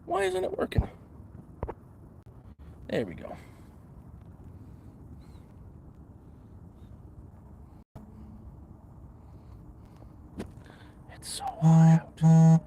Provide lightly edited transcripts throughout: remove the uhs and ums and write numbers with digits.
Why isn't it working? There we go. It's so hot out.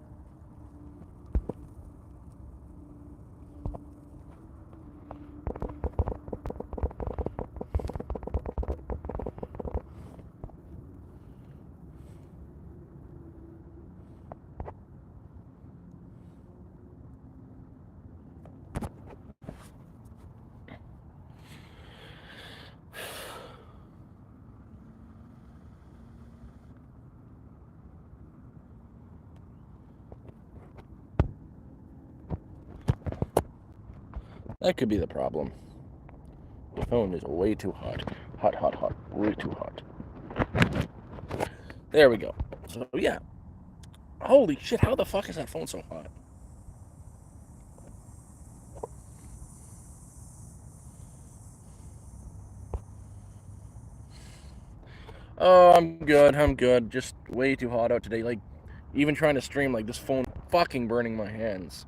That could be the problem. The phone is way too hot. Hot, hot, hot. Way too hot. There we go. So, yeah. Holy shit, how the fuck is that phone so hot? Oh, I'm good. Just way too hot out today. Like, even trying to stream, like, this phone fucking burning my hands.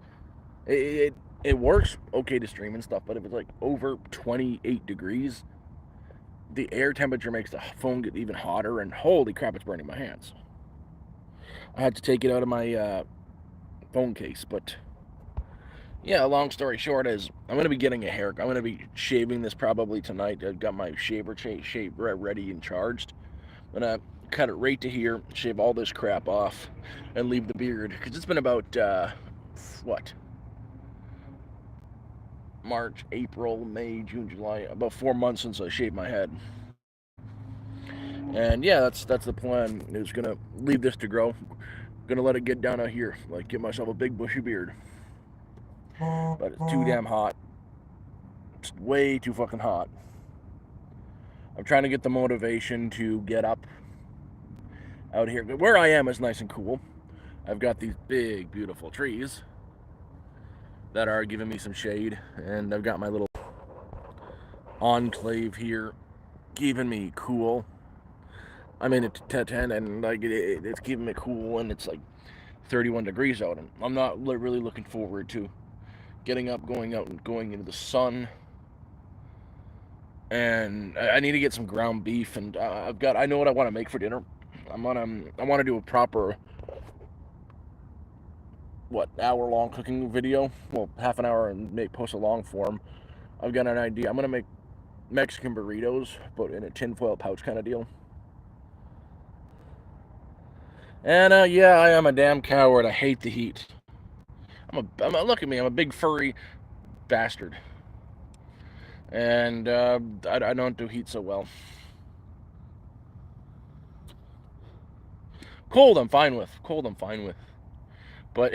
It works okay to stream and stuff, but if it's, like, over 28 degrees, the air temperature makes the phone get even hotter, and holy crap, it's burning my hands. I had to take it out of my phone case, but yeah, long story short is I'm going to be getting a haircut. I'm going to be shaving this probably tonight. I've got my shaver ready and charged. I'm going to cut it right to here, shave all this crap off, and leave the beard. Because it's been about, March, April, May, June, July, about 4 months since I shaved my head. And yeah, that's the plan, is going to leave this to grow. Going to let it get down out here, like get myself a big bushy beard. But it's too damn hot. It's way too fucking hot. I'm trying to get the motivation to get up out here. Where I am is nice and cool. I've got these big, beautiful trees that are giving me some shade, and I've got my little enclave here keeping me cool. I'm in a tent, and like it's keeping me cool, and it's like 31 degrees out, and I'm not really looking forward to getting up, going out, and going into the sun. And I need to get some ground beef, and I know what I want to make for dinner. I want to do a proper hour-long cooking video. Well, half an hour, and post a long form. I've got an idea. I'm gonna make Mexican burritos, but in a tinfoil pouch kind of deal. And yeah, I am a damn coward. I hate the heat. Look at me. I'm a big furry bastard, and I don't do heat so well. Cold, I'm fine with. But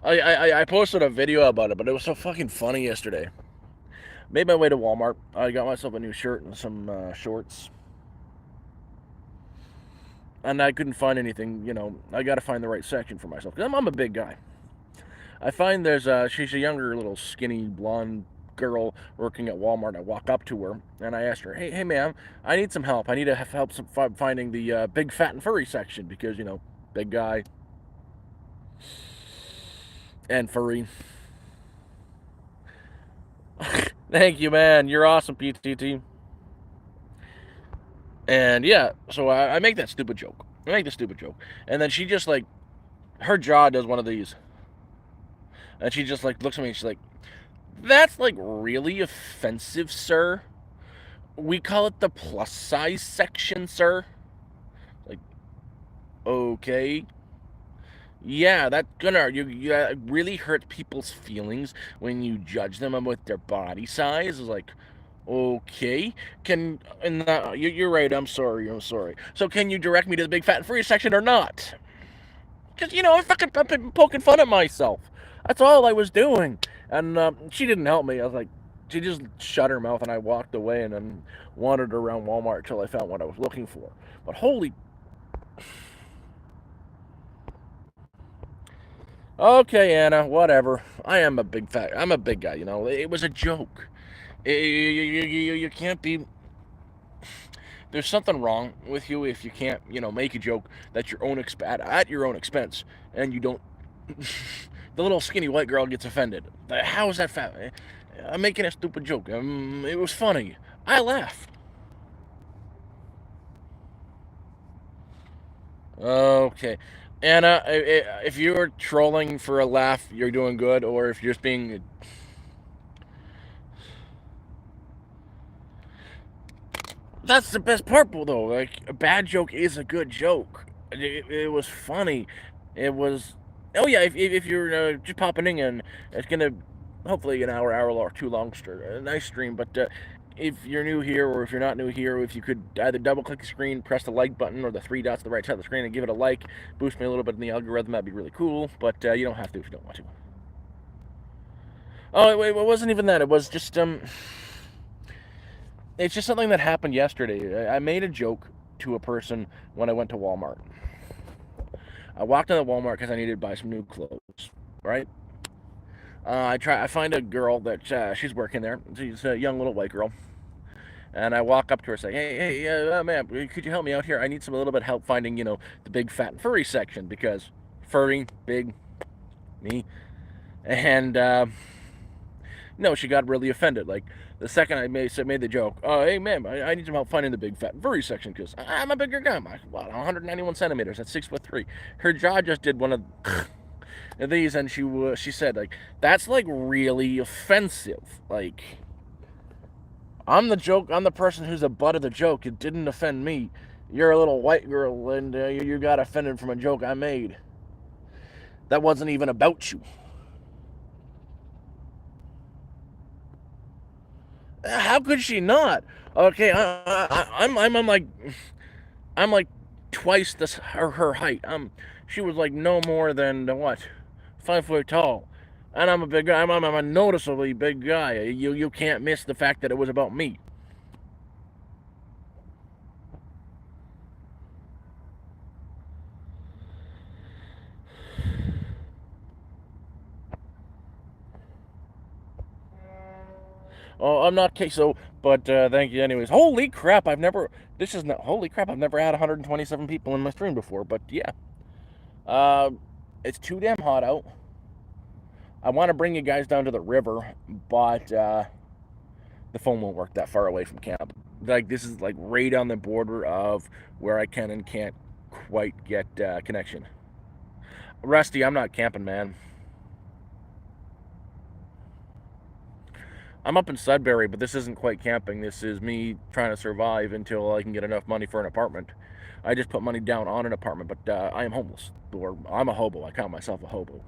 I posted a video about it, but it was so fucking funny yesterday. Made my way to Walmart. I got myself a new shirt and some shorts. And I couldn't find anything, I got to find the right section for myself. Because I'm a big guy. I find she's a younger little skinny blonde girl working at Walmart. I walk up to her and I ask her, hey ma'am, I need some help. I need to have help finding the big fat and furry section because, big guy and furry. Thank you, man. You're awesome, PTT. And yeah, so I make that stupid joke. And then she just like, her jaw does one of these. And she just like looks at me and she's like, that's like really offensive, sir. We call it the plus size section, sir. Like, okay. Yeah, that's gonna you really hurt people's feelings when you judge them with their body size. It's like, okay, you're right. I'm sorry. So can you direct me to the big fat and furry section or not? Because I've been poking fun at myself. That's all I was doing, and she didn't help me. I was like, she just shut her mouth, and I walked away and then wandered around Walmart until I found what I was looking for. But holy. Okay, Anna, whatever. I'm a big guy, It was a joke. You can't be there's something wrong with you if you can't, make a joke at your own expense, and you don't. The little skinny white girl gets offended. How is that fat? I'm making a stupid joke. It was funny. I laughed. Okay. Anna, if you're trolling for a laugh, you're doing good, or if you're just being. That's the best part, though. Like, a bad joke is a good joke. It was funny. It was. Oh, yeah, if you're just popping in, it's going to hopefully an hour or two long, a nice stream. But if you're new here, or if you're not new here, if you could either double click the screen, press the like button, or the three dots at the right side of the screen and give it a like, boost me a little bit in the algorithm, that'd be really cool. But you don't have to if you don't want to. Oh, it wasn't even that. It was just it's just something that happened yesterday. I made a joke to a person when I went to Walmart. I walked into Walmart because I needed to buy some new clothes, right? I find a girl that she's working there. She's a young little white girl, and I walk up to her and say, "Hey, ma'am, could you help me out here? I need a little bit of help finding, the big fat and furry section because furry, big, me." And no, she got really offended. Like, the second I made the joke, hey, ma'am, I need some help finding the big fat and furry section because I'm a bigger guy. I'm 191 centimeters. That's 6'3". Her jaw just did one of these, and she said, like, that's, like, really offensive. Like, I'm the joke. I'm the person who's the butt of the joke. It didn't offend me. You're a little white girl, and you got offended from a joke I made. That wasn't even about you. How could she not? Okay, I'm like twice her height. She was like no more than what, 5 foot tall, and I'm a big guy. I'm a noticeably big guy. You can't miss the fact that it was about me. Oh, I'm not queso, but thank you anyways. Holy crap! This is not. Holy crap! I've never had 127 people in my stream before, but yeah. Uh, it's too damn hot out. I want to bring you guys down to the river, but the phone won't work that far away from camp. Like, this is like right on the border of where I can and can't quite get connection. Rusty, I'm not camping, man. I'm up in Sudbury, but this isn't quite camping. This is me trying to survive until I can get enough money for an apartment. I just put money down on an apartment, but I am homeless. Or I'm a hobo. I count myself a hobo.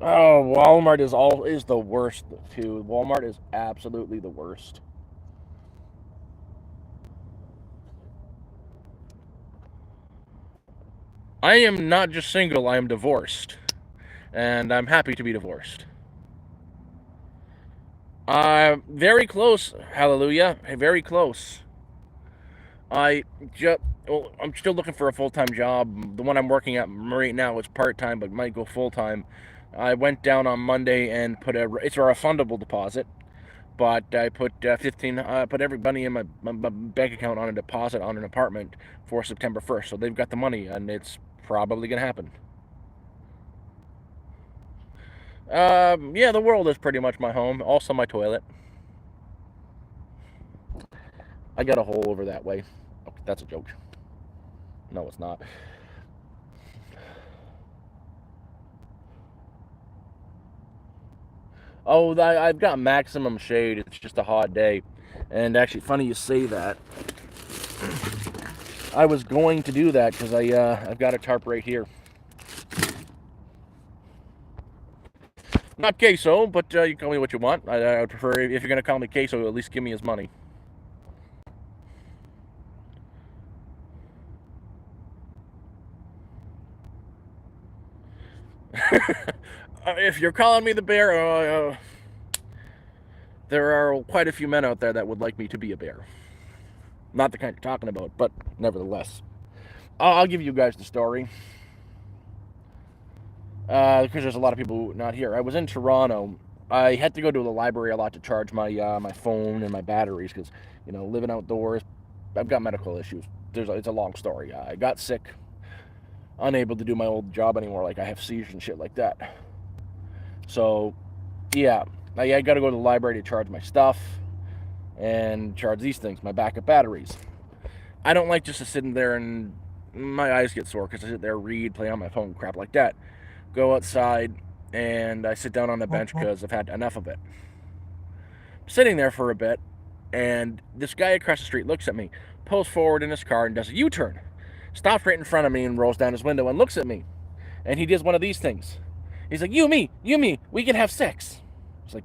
Oh, Walmart is the worst too. Walmart is absolutely the worst. I am not just single, I am divorced. And I'm happy to be divorced. Very close, hallelujah. Very close. I just, well, I'm still looking for a full-time job. The one I'm working at right now is part-time, but might go full-time. I went down on Monday and it's a refundable deposit, but I put put everybody in my bank account on a deposit on an apartment for September 1st. So they've got the money, and it's probably gonna happen. Yeah, the world is pretty much my home. Also my toilet. I got a hole over that way. Okay, that's a joke. No, it's not. Oh, I've got maximum shade. It's just a hot day. And actually, funny you say that. I was going to do that because I've got a tarp right here. Not queso, but you can call me what you want. I would prefer, if you're going to call me queso, at least give me his money. If you're calling me the bear, there are quite a few men out there that would like me to be a bear. Not the kind you're talking about, but nevertheless. I'll give you guys the story. Because there's a lot of people not here. I was in Toronto I had to go to the library a lot to charge my my phone and my batteries because, you know, living outdoors, I've got medical issues. It's a long story. I got sick, unable to do my old job anymore. Like I have seizures and shit like that. So, yeah, I got to go to the library to charge my stuff and charge these things, my backup batteries. I don't like just to sitting there and my eyes get sore because I sit there, read, play on my phone, crap like that. Go outside and I sit down on the bench because I've had enough of it. Sitting there for a bit, and this guy across the street looks at me, pulls forward in his car and does a U-turn, stops right in front of me and rolls down his window and looks at me. And he does one of these things. He's like, you, me, we can have sex. It's like,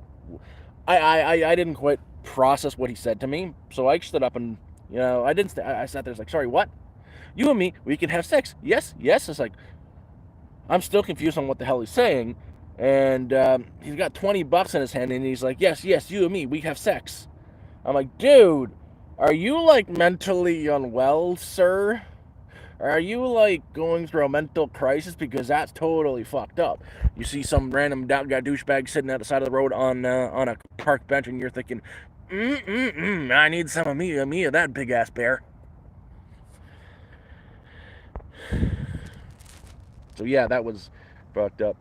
I didn't quite process what he said to me, so I stood up and, you know, I sat there, like, sorry, what? You and me, we can have sex. Yes. It's like, I'm still confused on what the hell he's saying. And he's got $20 in his hand, and he's like, yes, you and me, we have sex. I'm like, dude, are you like mentally unwell, sir? Are you like going through a mental crisis? Because that's totally fucked up. You see some random douchebag sitting at the side of the road on a park bench, and you're thinking, I need some of me of that big ass bear. So yeah, that was fucked up.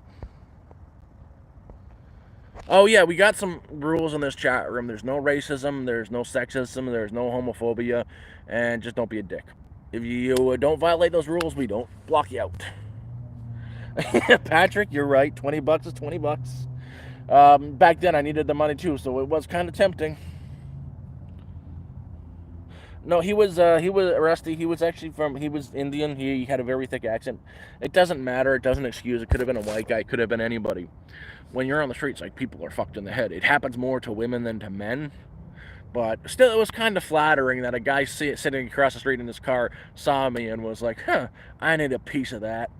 Oh yeah, we got some rules in this chat room. There's no racism, there's no sexism, there's no homophobia, and just don't be a dick. If you don't violate those rules, we don't block you out. Patrick, you're right. $20 is $20. Back then, I needed the money too, so it was kind of tempting. No, he was Rusty. He was Indian. He had a very thick accent. It doesn't matter. It doesn't excuse. It could have been a white guy. It could have been anybody. When you're on the streets, like, people are fucked in the head. It happens more to women than to men. But still, it was kind of flattering that a guy sitting across the street in his car saw me and was like, huh, I need a piece of that.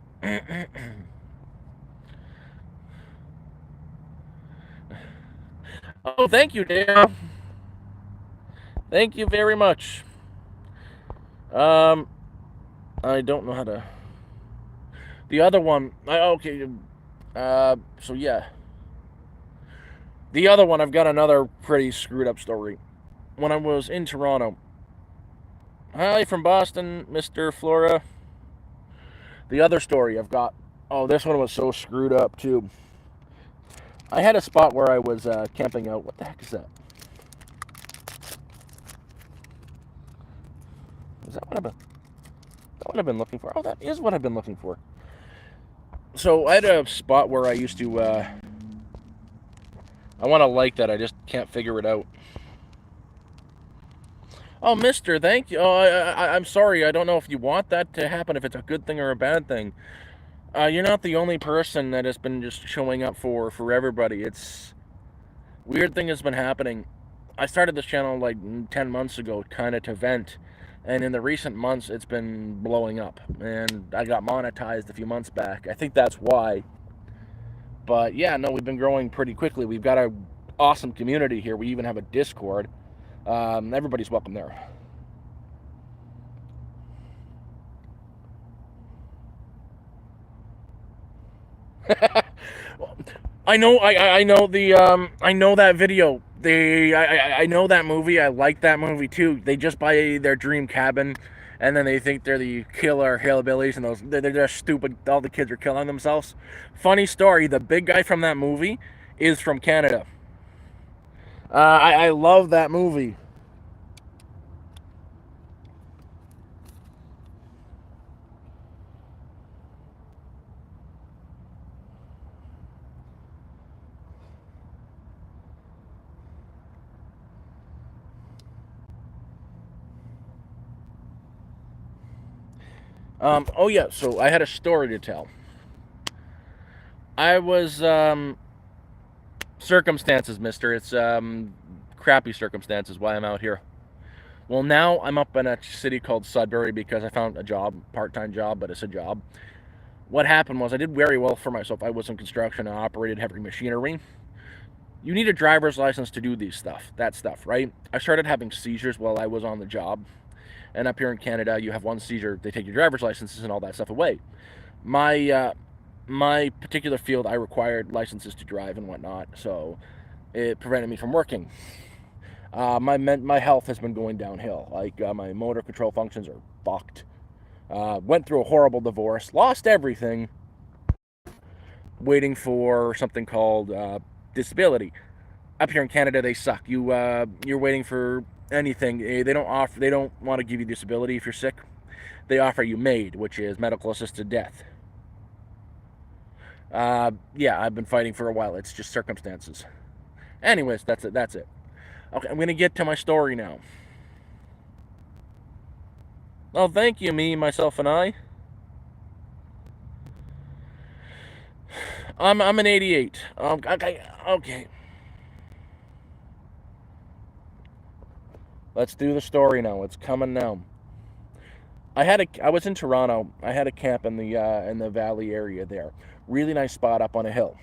Oh, thank you, Dale. Thank you very much. I don't know how to... The other one... Okay, so yeah. The other one, I've got another pretty screwed up story. When I was in Toronto... Hi from Boston, Mr. Flora. The other story I've got... Oh, this one was so screwed up, too. I had a spot where I was camping out. What the heck is that? Is that what I've been looking for? Oh, that is what I've been looking for. So I had a spot where I used to... I want to like that. I just can't figure it out. Oh, mister, thank you. Oh, I'm sorry. I don't know if you want that to happen, if it's a good thing or a bad thing. You're not the only person that has been just showing up for everybody. It's... Weird thing has been happening. I started this channel like 10 months ago, kind of to vent. And in the recent months, it's been blowing up. And I got monetized a few months back. I think that's why. But yeah, no, we've been growing pretty quickly. We've got an awesome community here. We even have a Discord. Everybody's welcome there. I know I know that video. I know that movie. I like that movie too. They just buy their dream cabin, and then they think they're the killer hillbillies, and they're just stupid. All the kids are killing themselves. Funny story: the big guy from that movie is from Canada. I love that movie. Oh yeah, so I had a story to tell. I was, circumstances, mister. It's, crappy circumstances why I'm out here. Well, now I'm up in a city called Sudbury because I found a job, part-time job, but it's a job. What happened was I did very well for myself. I was in construction and operated heavy machinery. You need a driver's license to do that stuff, right? I started having seizures while I was on the job. And up here in Canada, you have one seizure, they take your driver's licenses and all that stuff away. My my particular field, I required licenses to drive and whatnot, so it prevented me from working. My health has been going downhill. Like my motor control functions are fucked. Went through a horrible divorce, lost everything, waiting for something called disability. Up here in Canada, they suck. You're waiting for anything. They don't want to give you disability if you're sick. They offer you MAID, which is medical assisted death. Yeah, I've been fighting for a while. It's just circumstances. Anyways, that's it. That's it. Okay, I'm gonna get to my story now. Oh, thank you, me, myself, and I. I'm an 88. Okay. Let's do the story now. It's coming now. I was in Toronto. I had a camp in the valley area there. Really nice spot up on a hill.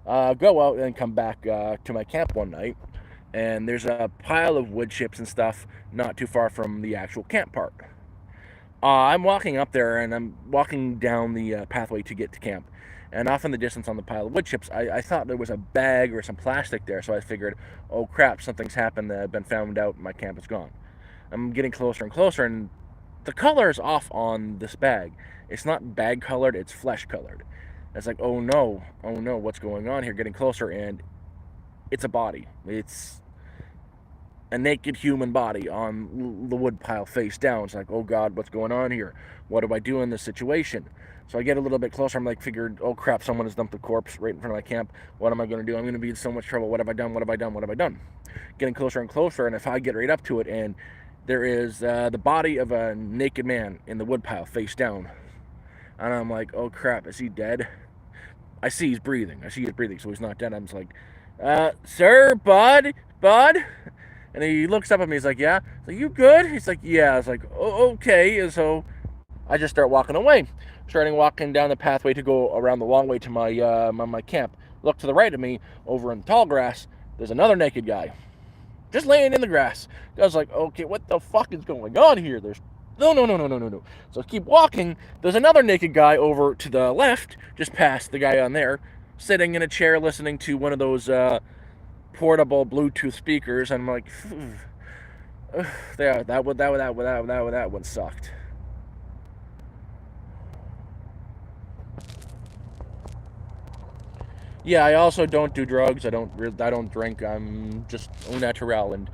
Go out and come back to my camp one night, and there's a pile of wood chips and stuff not too far from the actual camp part. I'm walking up there, and I'm walking down the pathway to get to camp. And off in the distance on the pile of wood chips, I thought there was a bag or some plastic there, so I figured, oh crap, something's happened. That I've been found out, and my camp is gone. I'm getting closer and closer, and the color is off on this bag. It's not bag colored, it's flesh colored. It's like, oh no, what's going on here? Getting closer, and it's a body. It's a naked human body on the wood pile face down. It's like, oh God, what's going on here? What do I do in this situation? So I get a little bit closer. I'm like, figured, oh crap, someone has dumped a corpse right in front of my camp. What am I going to do? I'm going to be in so much trouble. What have I done? What have I done? What have I done? Getting closer and closer, and if I get right up to it, and there is the body of a naked man in the woodpile face down, and I'm like, oh crap, is he dead? I see he's breathing. So he's not dead. I'm just like, sir, bud. And he looks up at me. He's like, yeah. So you good? He's like, yeah. I was like, oh, okay. And so I just start walking away, starting walking down the pathway to go around the long way to my camp. Look to the right of me, over in the tall grass. There's another naked guy, just laying in the grass. I was like, okay, what the fuck is going on here? There's no. So I keep walking. There's another naked guy over to the left, just past the guy on there, sitting in a chair listening to one of those portable Bluetooth speakers. And I'm like, yeah, that one sucked. Yeah, I also don't do drugs. I don't drink. I'm just au naturel. And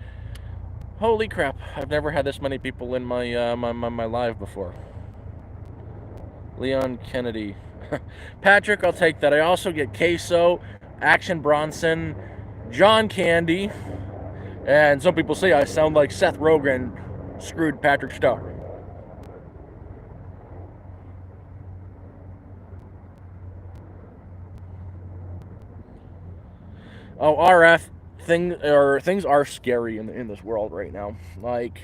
holy crap, I've never had this many people in my live before. Leon Kennedy. Patrick, I'll take that. I also get Queso, Action Bronson, John Candy, and some people say I sound like Seth Rogen screwed Patrick Star. Oh, RF things are scary in this world right now. Like,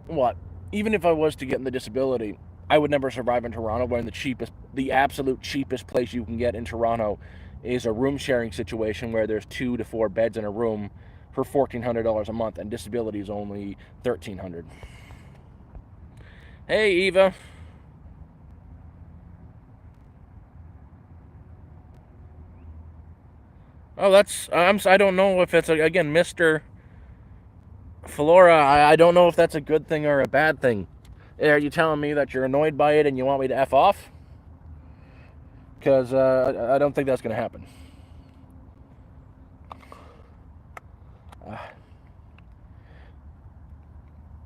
what? Even if I was to get in the disability, I would never survive in Toronto, when the absolute cheapest place you can get in Toronto is a room sharing situation where there's 2 to 4 beds in a room for $1,400 a month, and disability is only $1,300. Hey, Eva. Oh, I don't know if it's again, Mr. Flora. I don't know if that's a good thing or a bad thing. Are you telling me that you're annoyed by it and you want me to F off? Because I don't think that's going to happen.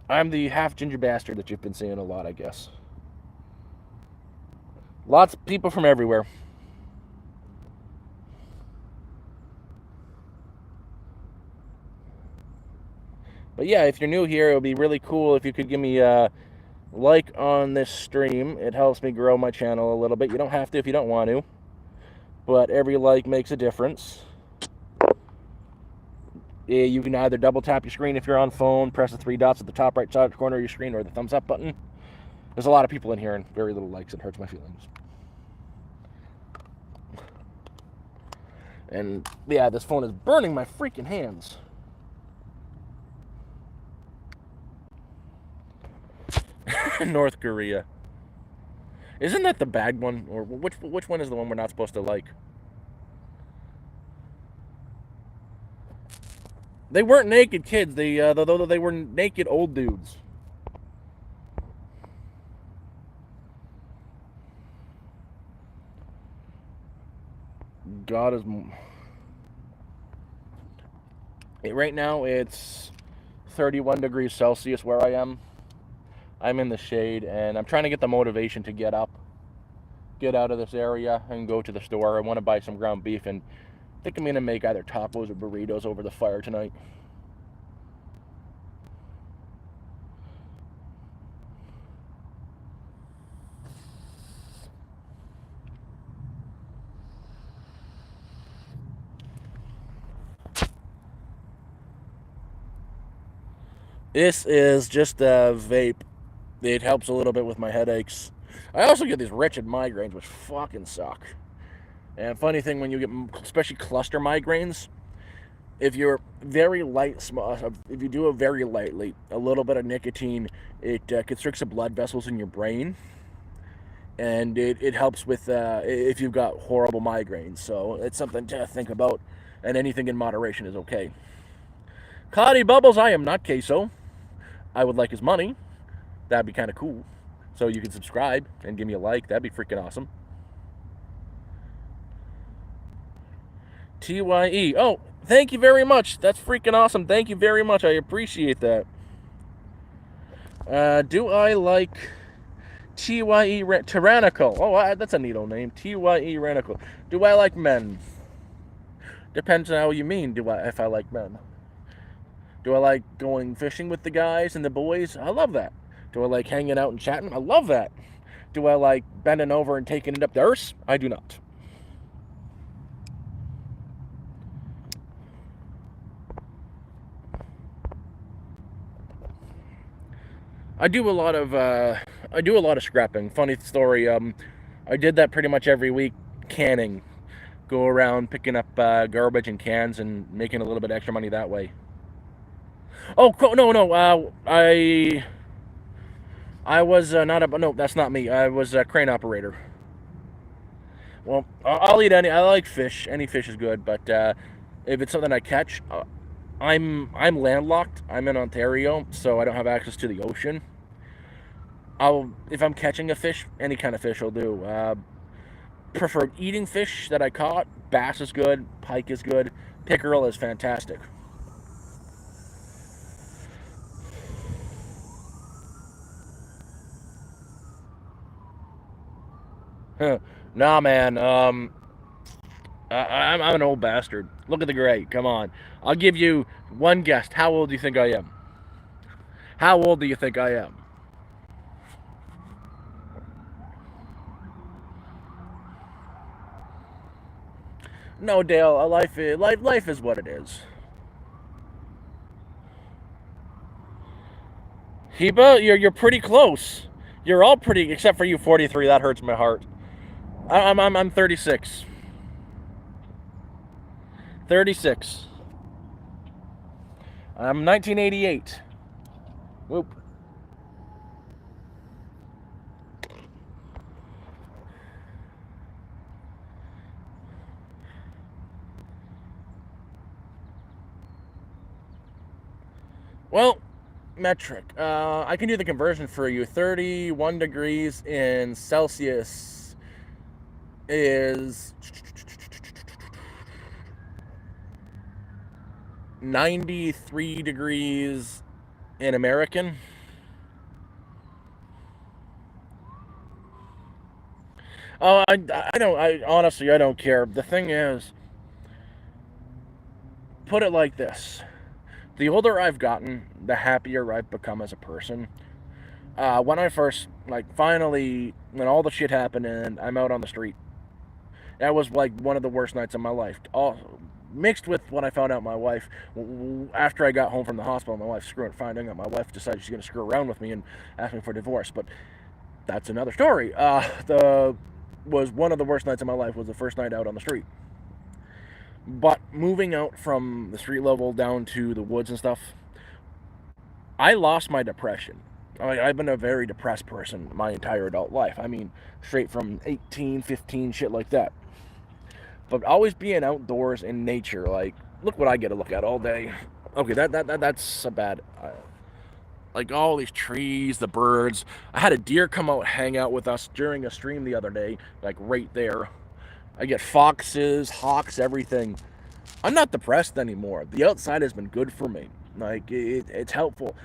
I'm the half ginger bastard that you've been seeing a lot, I guess. Lots of people from everywhere. But yeah, if you're new here, it would be really cool if you could give me a like on this stream. It helps me grow my channel a little bit. You don't have to if you don't want to, but every like makes a difference. You can either double tap your screen if you're on phone, press the 3 dots at the top right side corner of your screen, or the thumbs up button. There's a lot of people in here and very little likes. It hurts my feelings. And yeah, this phone is burning my freaking hands. North Korea. Isn't that the bag one, or which one is the one we're not supposed to like? They weren't naked kids. They were naked old dudes. God is. Right now it's 31 degrees Celsius where I am. I'm in the shade, and I'm trying to get the motivation to get up, get out of this area, and go to the store. I want to buy some ground beef, and I think I'm gonna make either tacos or burritos over the fire tonight. This is just a vape. It helps a little bit with my headaches. I also get these wretched migraines, which fucking suck. And funny thing, when you get especially cluster migraines, if you're very light, if you do it very lightly, a little bit of nicotine, it constricts the blood vessels in your brain, and it helps with if you've got horrible migraines. So it's something to think about, and anything in moderation is okay. Cloudy Bubbles, I am not queso. I would like his money. That'd be kind of cool. So you can subscribe and give me a like. That'd be freaking awesome. TYE. Oh, thank you very much. That's freaking awesome. Thank you very much. I appreciate that. Do I like TYE Tyrannical? Oh, that's a neat old name. TYE Tyrannical. Do I like men? Depends on how you mean. If I like men? Do I like going fishing with the guys and the boys? I love that. Do I like hanging out and chatting? I love that. Do I like bending over and taking it up theirs? I do not. I do a lot of scrapping. Funny story. I did that pretty much every week. Canning, go around picking up garbage and cans and making a little bit extra money that way. Oh no. I was not a no. That's not me. I was a crane operator. Well, I'll eat any. I like fish. Any fish is good. But if it's something I catch, I'm landlocked. I'm in Ontario, so I don't have access to the ocean. If I'm catching a fish, any kind of fish will do. Prefer eating fish that I caught. Bass is good. Pike is good. Pickerel is fantastic. Nah, man. I'm an old bastard. Look at the gray. Come on. I'll give you one guess. How old do you think I am? How old do you think I am? No, Dale. Life is what it is. Heba, you're pretty close. You're all pretty, except for you, 43. That hurts my heart. I'm 36. 36. I'm 1988. Whoop. Well, metric. I can do the conversion for you. 31 degrees in Celsius is 93 degrees in American. Oh, I don't. I honestly, I don't care. The thing is, put it like this: the older I've gotten, the happier I've become as a person. When I first, finally, when all the shit happened and I'm out on the street, that was like one of the worst nights of my life. All mixed with when I found out my wife, after I got home from the hospital, my wife finding out my wife decided she's going to screw around with me and ask me for divorce. But that's another story. The was one of the worst nights of my life was the first night out on the street. But moving out from the street level down to the woods and stuff, I lost my depression. I've been a very depressed person my entire adult life. I mean, straight from 18, 15, shit like that. But always being outdoors in nature, like, look what I get to look at all day. Okay, that's a bad. Like all these trees, the birds. I had a deer come out hang out with us during a stream the other day, like right there. I get foxes, hawks, everything. I'm not depressed anymore. The outside has been good for me. Like it's helpful.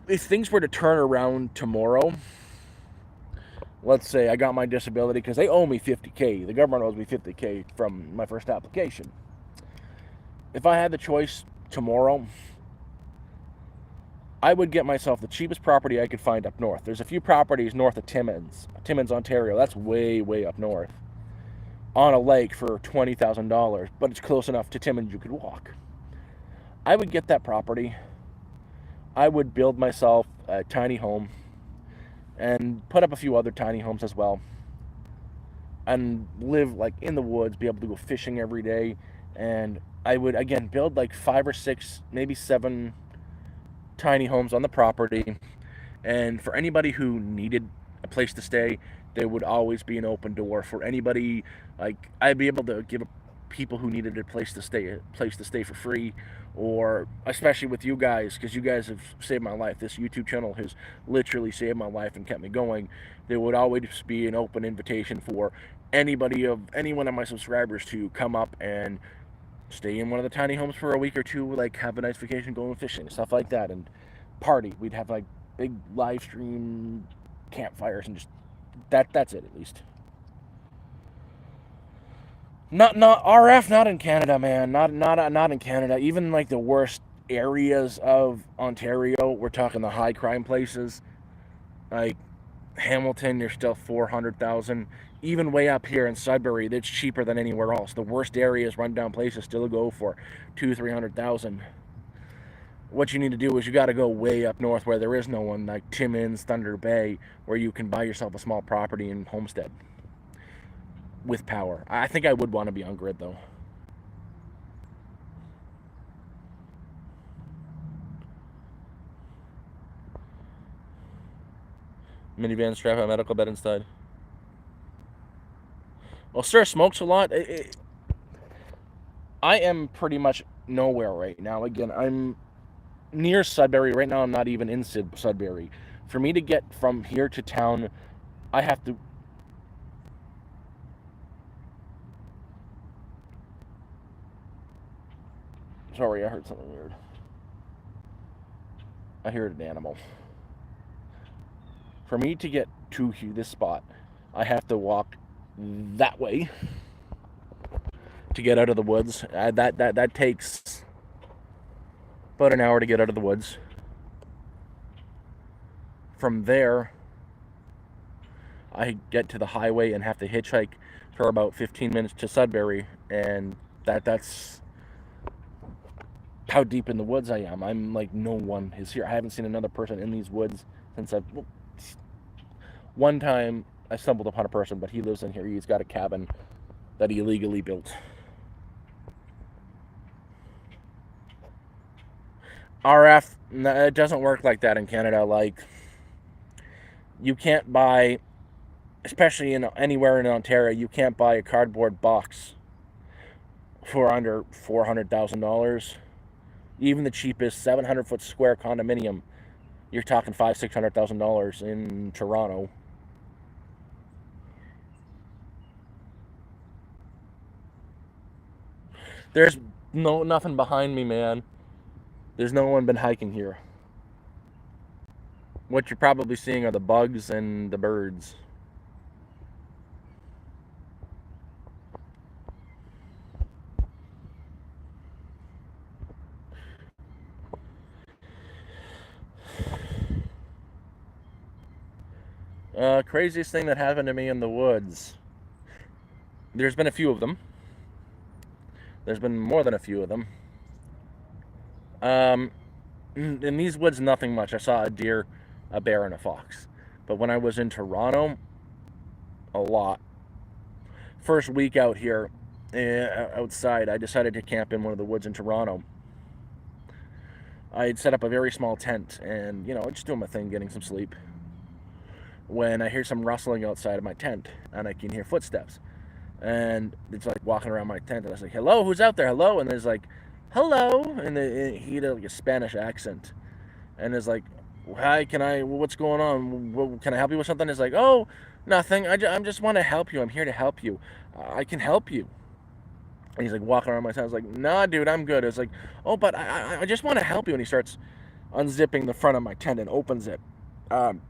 If things were to turn around tomorrow, let's say I got my disability because they owe me 50K. The government owes me 50K from my first application. If I had the choice tomorrow, I would get myself the cheapest property I could find up north. There's a few properties north of Timmins, Ontario. That's way, way up north. On a lake for $20,000, but it's close enough to Timmins you could walk. I would get that property. I would build myself a tiny home and put up a few other tiny homes as well. And live like in the woods, be able to go fishing every day. And I would again build like 5 or 6, maybe 7 tiny homes on the property. And for anybody who needed a place to stay, there would always be an open door for anybody. Like I'd be able to give people who needed a place to stay for free, or especially with you guys, because you guys have saved my life. This YouTube channel has literally saved my life and kept me going. There would always be an open invitation for any one of my subscribers to come up and stay in one of the tiny homes for a week or two, like have a nice vacation, going fishing, stuff like that, and party. We'd have like big live stream campfires and just that's it at least. Not RF, not in Canada, man. Not in Canada. Even like the worst areas of Ontario, we're talking the high crime places, like Hamilton, you're still 400,000. Even way up here in Sudbury, that's cheaper than anywhere else. The worst areas, rundown places, still go for 200,000-300,000. What you need to do is you got to go way up north where there is no one, like Timmins, Thunder Bay, where you can buy yourself a small property and homestead with power. I think I would want to be on grid though. Minivan strap a medical bed inside. Well, sir smokes a lot. I am pretty much nowhere right now. Again, I'm near Sudbury. Right now I'm not even in Sudbury. For me to get from here to town, I have to... Sorry, I heard something weird. I heard an animal. For me to get to this spot, I have to walk that way to get out of the woods. That takes about an hour to get out of the woods. From there, I get to the highway and have to hitchhike for about 15 minutes to Sudbury, and that's how deep in the woods I am. I'm like, no one is here. I haven't seen another person in these woods since one time I stumbled upon a person, but he lives in here. He's got a cabin that he illegally built. RF, it doesn't work like that in Canada. Like, you can't buy, especially anywhere in Ontario, you can't buy a cardboard box for under $400,000. Even the cheapest 700-foot square condominium, you're talking $500,000-$600,000 in Toronto. There's nothing behind me, man. There's no one been hiking here. What you're probably seeing are the bugs and the birds. Craziest thing that happened to me in the woods. There's been a few of them. There's been more than a few of them. In these woods, nothing much. I saw a deer, a bear, and a fox. But when I was in Toronto, a lot. First week out here, outside, I decided to camp in one of the woods in Toronto. I'd set up a very small tent and, just doing my thing, getting some sleep, when I hear some rustling outside of my tent and I can hear footsteps. And it's like walking around my tent, and I was like, "Hello, who's out there? Hello?" And there's like, "Hello," and he had like a Spanish accent, and it's like, "Hi, what's going on? Can I help you with something?" It's like, "Oh, nothing. I just want to help you. I'm here to help you. I can help you." And he's like walking around my tent. I was like, "Nah, dude, I'm good." It's like, "Oh, but I just want to help you," and he starts unzipping the front of my tent and opens it.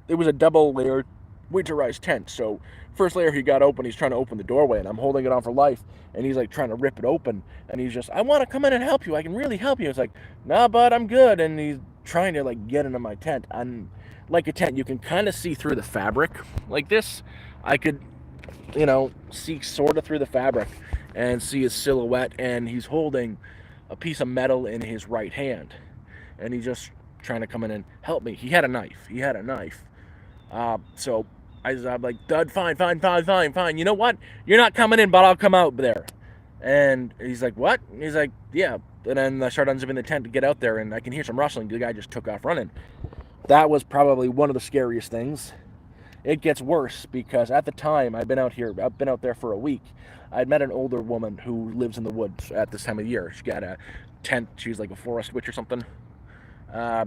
It was a double layered winterized tent. So first layer he got open, he's trying to open the doorway, and I'm holding it on for life, and he's like trying to rip it open, and he's just, "I want to come in and help you. I can really help you." It's like, "Nah, bud, I'm good." And he's trying to like get into my tent, and like a tent, you can kind of see through the fabric. Like this, I could, see sort of through the fabric and see his silhouette, and he's holding a piece of metal in his right hand, and he's just trying to come in and help me. He had a knife. So I'm like, "Dud, fine, fine, fine, fine, fine. You know what? You're not coming in, but I'll come out there." And he's like, "What?" And he's like, "Yeah." And then I start unzipping the tent to get out there, and I can hear some rustling. The guy just took off running. That was probably one of the scariest things. It gets worse because at the time I've been out there for a week. I'd met an older woman who lives in the woods at this time of year. She got a tent. She's like a forest witch or something. Uh,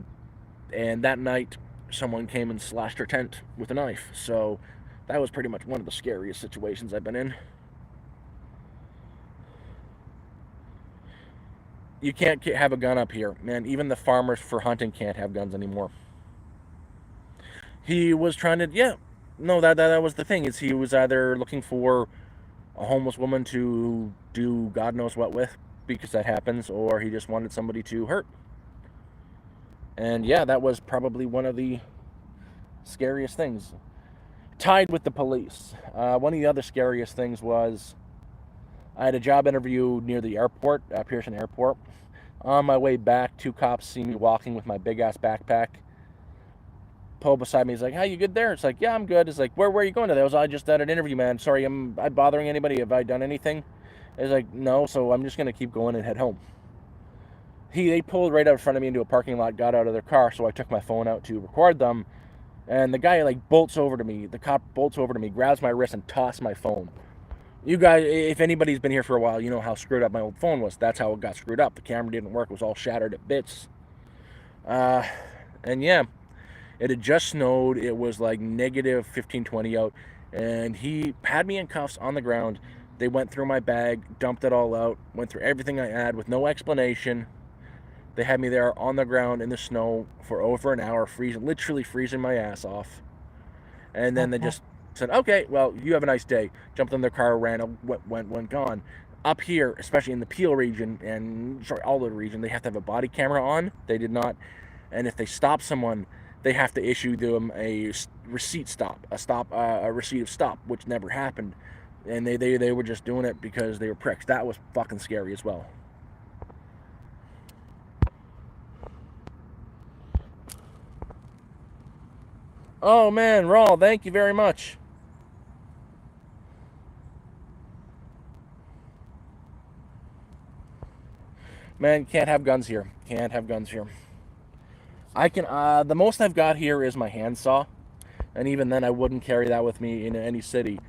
and that night, someone came and slashed her tent with a knife. So that was pretty much one of the scariest situations I've been in. You can't have a gun up here, man. Even the farmers for hunting can't have guns anymore. He was trying to, yeah, no, that was the thing. Is he was either looking for a homeless woman to do God knows what with, because that happens, or he just wanted somebody to hurt. And yeah, that was probably one of the scariest things. Tied with the police. One of the other scariest things was I had a job interview near the airport, Pearson Airport. On my way back, two cops see me walking with my big ass backpack. Pull beside me. He's like, "Hey, you good there?" It's like, "Yeah, I'm good." It's like, where are you going to?" I just at an interview, man. Sorry, am I bothering anybody? Have I done anything? It's like, "No," so I'm just gonna keep going and head home. They pulled right out in front of me into a parking lot, got out of their car, so I took my phone out to record them. And the guy like bolts over to me. The cop bolts over to me, grabs my wrist, and tosses my phone. You guys, if anybody's been here for a while, you know how screwed up my old phone was. That's how it got screwed up. The camera didn't work. It was all shattered at bits. Uh, and yeah, it had just snowed. It was like negative 15, 20 out. And he had me in cuffs on the ground. They went through my bag, dumped it all out, went through everything I had with no explanation. They had me there on the ground in the snow for over an hour, literally freezing my ass off. And then they just said, "Okay, well, you have a nice day." Jumped in their car, ran, went gone. Up here, especially in the Peel region and all the region, they have to have a body camera on. They did not, and if they stop someone, they have to issue them a receipt stop, a receipt of stop, which never happened. And they were just doing it because they were pricks. That was fucking scary as well. Oh man, Raw, thank you very much. Man, can't have guns here. Can't have guns here. I can. The most I've got here is my handsaw, and even then, I wouldn't carry that with me in any city.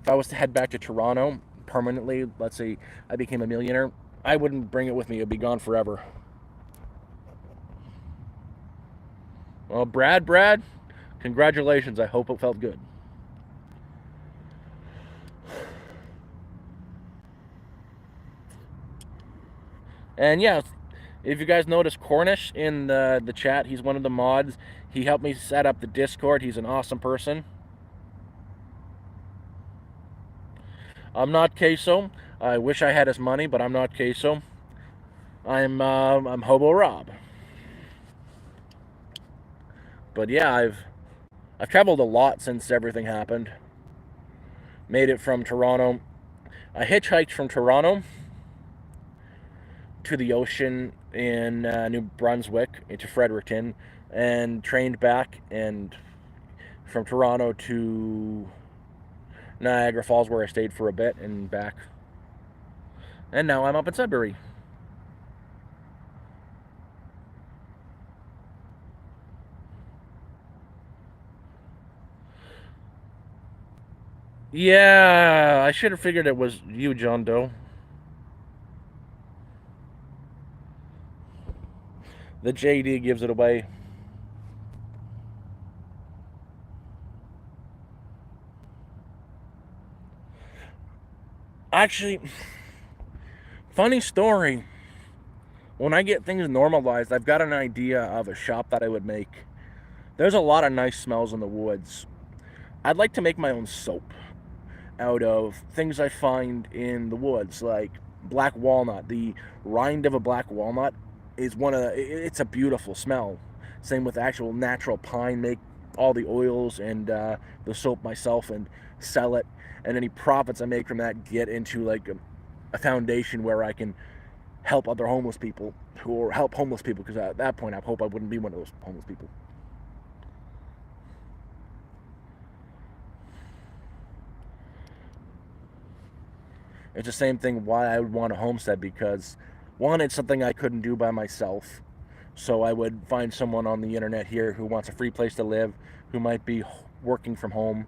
If I was to head back to Toronto permanently, let's say I became a millionaire, I wouldn't bring it with me. It'd be gone forever. Well, Brad, congratulations. I hope it felt good. And yeah, if you guys notice Cornish in the chat, he's one of the mods. He helped me set up the Discord. He's an awesome person. I'm not Queso. I wish I had his money, but I'm not Queso. I'm Hobo Rob. But yeah, I've traveled a lot since everything happened. Made it from Toronto. I hitchhiked from Toronto to the ocean in New Brunswick into Fredericton, and trained back, and from Toronto to Niagara Falls, where I stayed for a bit, and back. And now I'm up in Sudbury. Yeah, I should have figured it was you, John Doe. The JD gives it away. Actually, funny story. When I get things normalized, I've got an idea of a shop that I would make. There's a lot of nice smells in the woods. I'd like to make my own soap out of things I find in the woods, like black walnut. The rind of a black walnut is it's a beautiful smell. Same with actual natural pine. Make all the oils and the soap myself and sell it. And any profits I make from that get into like a foundation where I can help other homeless people or help homeless people, because at that point I hope I wouldn't be one of those homeless people. It's the same thing why I would want a homestead, because one, it's something I couldn't do by myself. So I would find someone on the internet here who wants a free place to live, who might be working from home,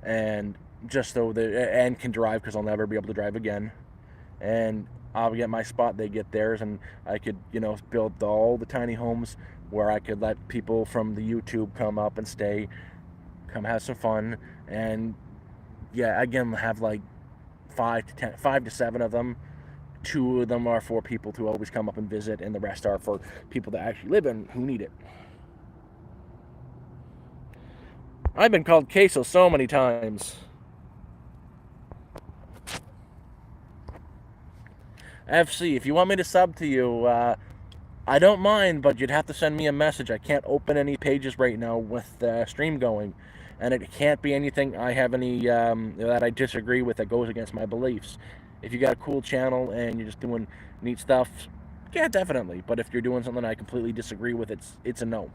and just so they and can drive, because I'll never be able to drive again. And I'll get my spot, they get theirs, and I could, build all the tiny homes where I could let people from the YouTube come up and stay, come have some fun, and yeah, again have like 5 to 7 of them. 2 of them are for people to always come up and visit, and the rest are for people that actually live in who need it. I've been called queso so many times. FC, if you want me to sub to you, I don't mind, but you'd have to send me a message. I can't open any pages right now with the stream going, and it can't be anything I have any that I disagree with that goes against my beliefs. If you got a cool channel and you're just doing neat stuff, yeah, definitely. But if you're doing something I completely disagree with, it's a no.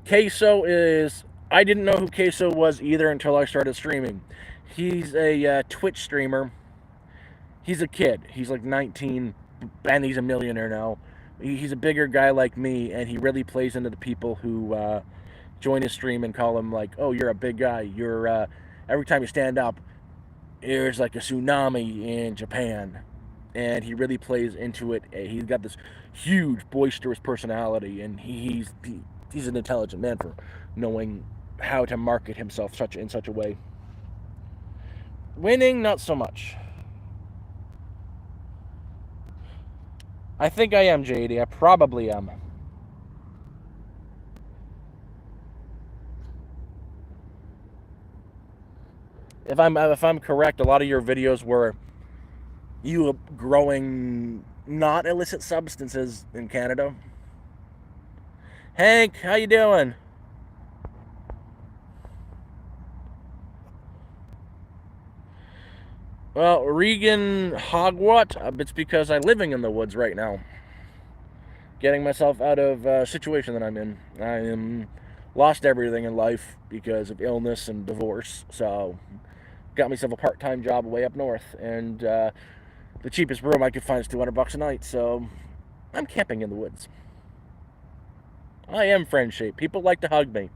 Queso is. I didn't know who Queso was either until I started streaming. He's a Twitch streamer. He's a kid. He's like 19, and he's a millionaire now. He's a bigger guy like me, and he really plays into the people who join his stream and call him like, "Oh, you're a big guy. You're every time you stand up, there's like a tsunami in Japan." And he really plays into it. He's got this huge, boisterous personality, and he's an intelligent man for knowing how to market himself in such a way. Winning, not so much. I think I am, JD. I probably am. If I'm correct, a lot of your videos were you growing not illicit substances in Canada. Hank, how you doing? Well, Regan Hogwat, it's because I'm living in the woods right now. Getting myself out of a situation that I'm in. I am lost everything in life because of illness and divorce. So, got myself a part-time job way up north, and the cheapest room I could find is $200 a night. So, I'm camping in the woods. I am friend shaped. People like to hug me.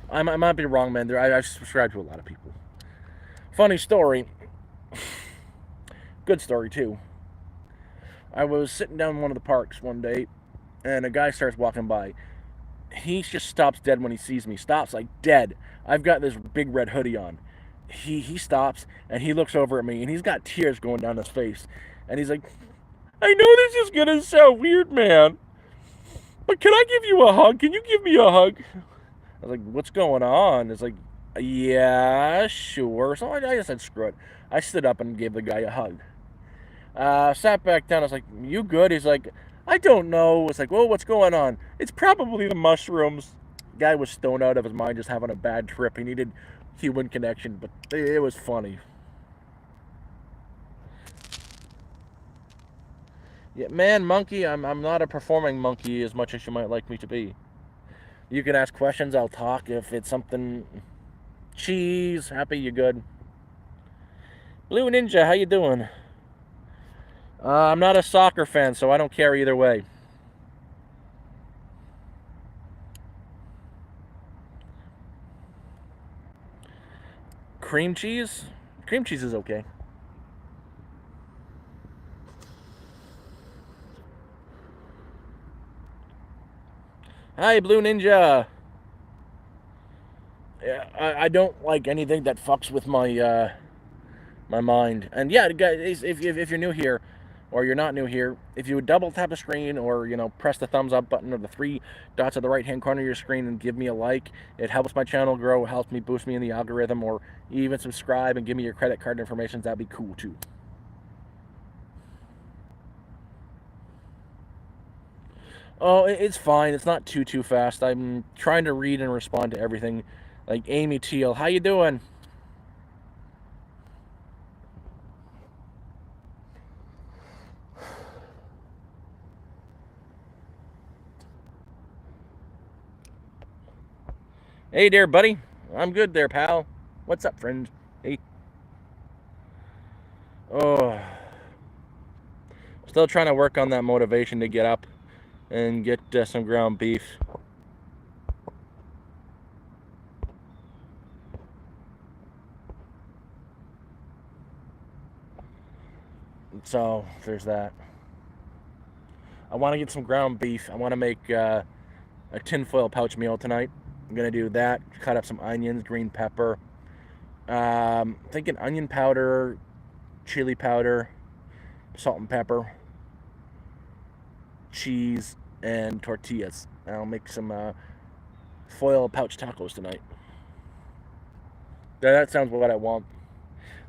I might be wrong, man. I subscribe to a lot of people. Funny story. Good story, too. I was sitting down in one of the parks one day, and a guy starts walking by. He just stops dead when he sees me. Stops like dead. I've got this big red hoodie on. He stops, and he looks over at me, and he's got tears going down his face. And he's like, "I know this is going to sound weird, man, but can I give you a hug? Can you give me a hug?" I was like, "What's going on?" It's like, "Yeah, sure." So I just said, "Screw it." I stood up and gave the guy a hug. Sat back down. I was like, "You good?" He's like, "I don't know." It's like, "Well, what's going on?" "It's probably the mushrooms." Guy was stoned out of his mind, just having a bad trip. He needed human connection, but it was funny. Yeah, man, monkey. I'm not a performing monkey as much as you might like me to be. You can ask questions. I'll talk if it's something. Cheese. Happy you good? Blue Ninja, how you doing? I'm not a soccer fan, so I don't care either way. cream cheese? Cream cheese is okay. Hi, Blue Ninja. Yeah, I don't like anything that fucks with my mind. And yeah, guys, if you're new here, or you're not new here, if you would double tap the screen, or press the thumbs up button or the three dots at the right hand corner of your screen and give me a like, it helps my channel grow. It helps me boost me in the algorithm. Or even subscribe and give me your credit card information. That'd be cool too. Oh, it's fine. It's not too fast. I'm trying to read and respond to everything. Like Amy Teal, how you doing? Hey there, buddy. I'm good there, pal. What's up, friend? Hey. Oh, still trying to work on that motivation to get up and get some ground beef. So there's that. I want to get some ground beef. I want to make a tinfoil pouch meal tonight. I'm gonna do that. Cut up some onions, green pepper. Thinking onion powder, chili powder, salt and pepper, cheese, and tortillas. I'll make some foil pouch tacos tonight. That sounds what I want.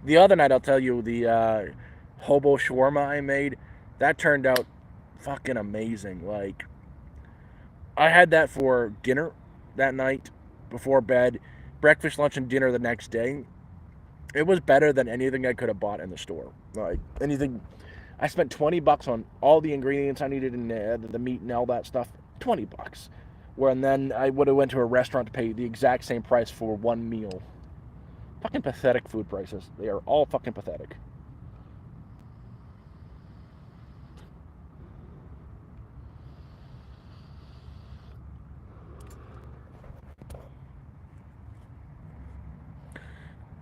The other night, I'll tell you, the hobo shawarma I made, that turned out fucking amazing. Like, I had that for dinner that night, before bed, breakfast, lunch, and dinner the next day. It was better than anything I could have bought in the store. Like, anything. I spent $20 on all the ingredients I needed in the meat and all that stuff. $20. Where and then I would have went to a restaurant to pay the exact same price for one meal. Fucking pathetic food prices. They are all fucking pathetic.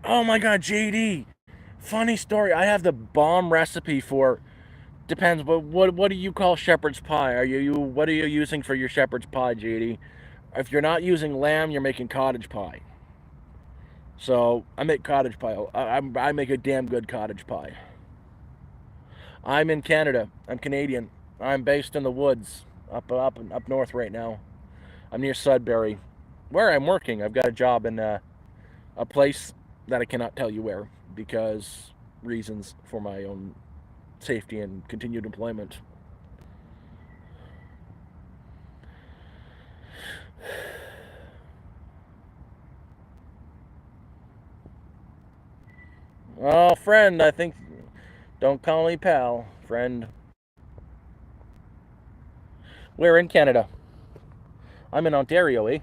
Oh my god, JD. Funny story. I have the bomb recipe for. Depends. But what do you call shepherd's pie? What are you using for your shepherd's pie, JD? If you're not using lamb, you're making cottage pie. So I make cottage pie. I make a damn good cottage pie. I'm in Canada. I'm Canadian. I'm based in the woods, up north right now. I'm near Sudbury, where I'm working. I've got a job in a place that I cannot tell you where, because reasons for my own safety and continued employment. Oh, friend, I think. Don't call me pal, friend. We're in Canada. I'm in Ontario, eh?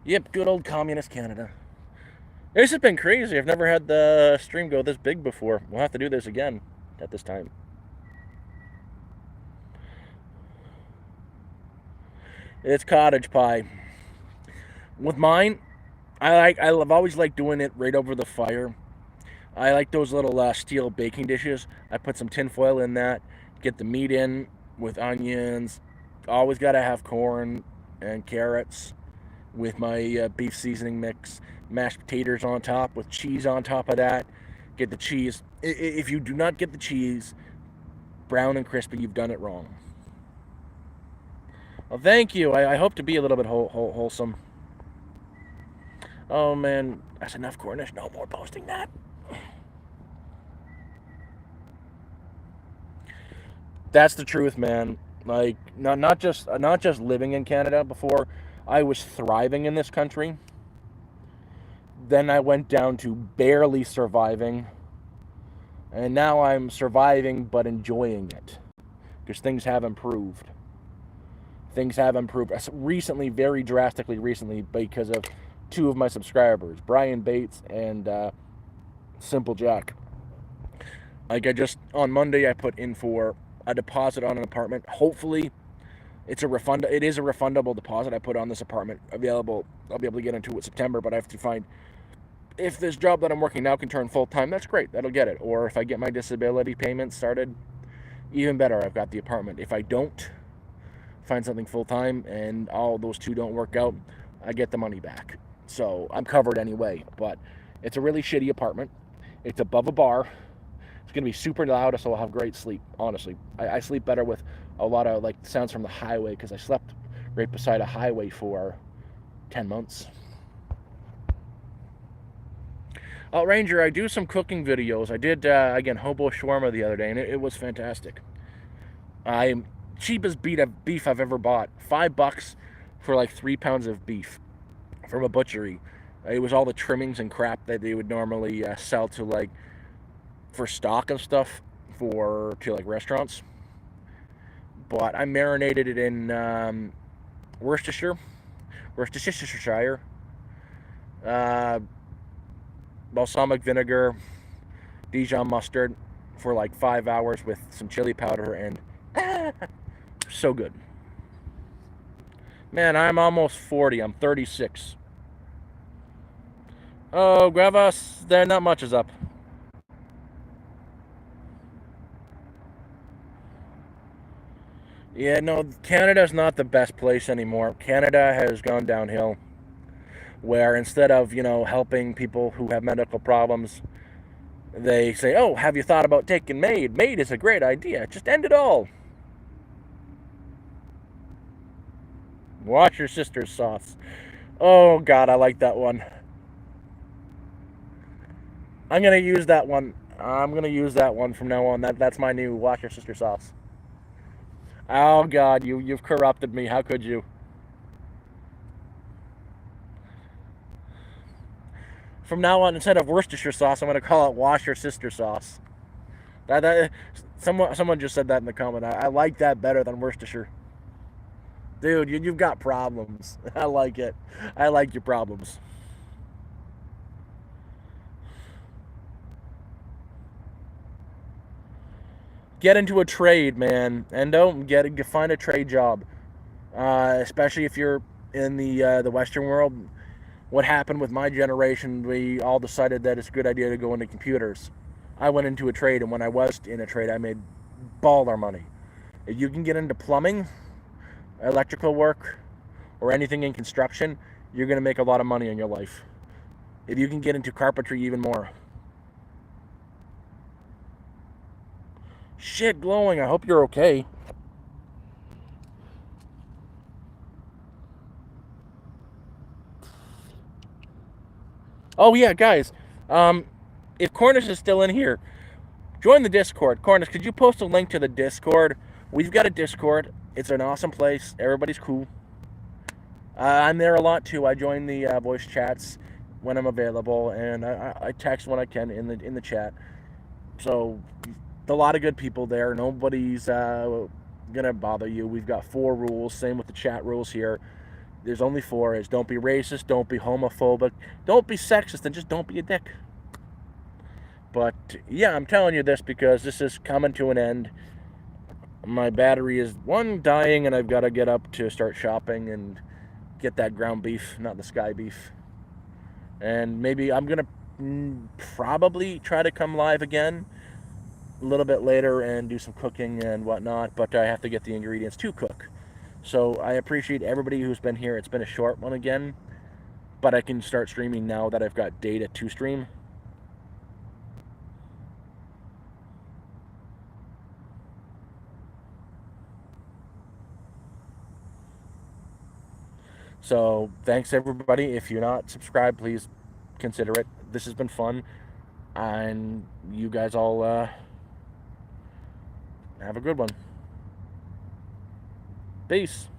Yep, good old communist Canada. This has been crazy. I've never had the stream go this big before. We'll have to do this again at this time. It's cottage pie. With mine, I've always liked doing it right over the fire. I like those little steel baking dishes. I put some tin foil in that, get the meat in with onions. Always got to have corn and carrots with my beef seasoning mix. Mashed potatoes on top with cheese on top of that. Get the cheese. If you do not get the cheese brown and crispy, you've done it wrong. Well, thank you. I hope to be a little bit wholesome. Oh man, that's enough Cornish. No more posting that. That's the truth, man. Like not just living in Canada before. I was thriving in this country. Then I went down to barely surviving. And now I'm surviving but enjoying it. Because things have improved. Things have improved recently, very drastically recently, because of two of my subscribers, Brian Bates and Simple Jack. Like, on Monday I put in for a deposit on an apartment. Hopefully It is a refundable deposit I put on this apartment available. I'll be able to get into it September, but I have to find if this job that I'm working now can turn full time. That's great. That'll get it. Or if I get my disability payments started, even better. I've got the apartment. If I don't find something full time and all those two don't work out, I get the money back. So I'm covered anyway. But it's a really shitty apartment. It's above a bar. It's gonna be super loud, so I'll have great sleep. Honestly, I sleep better with a lot of like sounds from the highway because I slept right beside a highway for 10 months. Ranger, I do some cooking videos. I did again hobo shawarma the other day, and it was fantastic. I'm cheapest beef I've ever bought. $5 for like 3 pounds of beef from a butchery. It was all the trimmings and crap that they would normally sell to like for stock and stuff to like restaurants. But I marinated it in Worcestershire, uh, balsamic vinegar, Dijon mustard for like 5 hours with some chili powder and so good. Man, I'm almost 40. I'm 36. Oh, Gravas, there not much is up. Yeah, no, Canada's not the best place anymore. Canada has gone downhill. Where instead of, helping people who have medical problems, they say, oh, have you thought about taking MAID? MAID is a great idea. Just end it all. Wash your sister's sauce. Oh, God, I like that one. I'm going to use that one. I'm going to use that one from now on. That's my new wash your sister's sauce. Oh, God, you've corrupted me. How could you? From now on, instead of Worcestershire sauce, I'm going to call it wash your sister sauce. Someone just said that in the comment. I like that better than Worcestershire. Dude, you've got problems. I like it. I like your problems. Get into a trade, man, and don't find a trade job. Especially if you're in the Western world. What happened with my generation? We all decided that it's a good idea to go into computers. I went into a trade, and when I was in a trade, I made baller money. If you can get into plumbing, electrical work, or anything in construction, you're going to make a lot of money in your life. If you can get into carpentry, even more. Shit, glowing. I hope you're okay. Oh yeah, guys. If Cornish is still in here, join the Discord. Cornish, could you post a link to the Discord? We've got a Discord. It's an awesome place. Everybody's cool. I'm there a lot too. I join the voice chats when I'm available, and I text when I can in the chat. So, a lot of good people there. Nobody's gonna bother you. We've got 4 rules. Same with the chat rules here. There's only 4. Is don't be racist, don't be homophobic, don't be sexist, and just don't be a dick. But yeah, I'm telling you this because this is coming to an end. My battery is dying, and I've got to get up to start shopping and get that ground beef, not the sky beef. And maybe I'm gonna probably try to come live again a little bit later and do some cooking and whatnot. But I have to get the ingredients to cook. So I appreciate everybody who's been here. It's been a short one again, but I can start streaming now that I've got data to stream. So thanks everybody. If you're not subscribed, please consider it. This has been fun, and you guys all have a good one. Peace.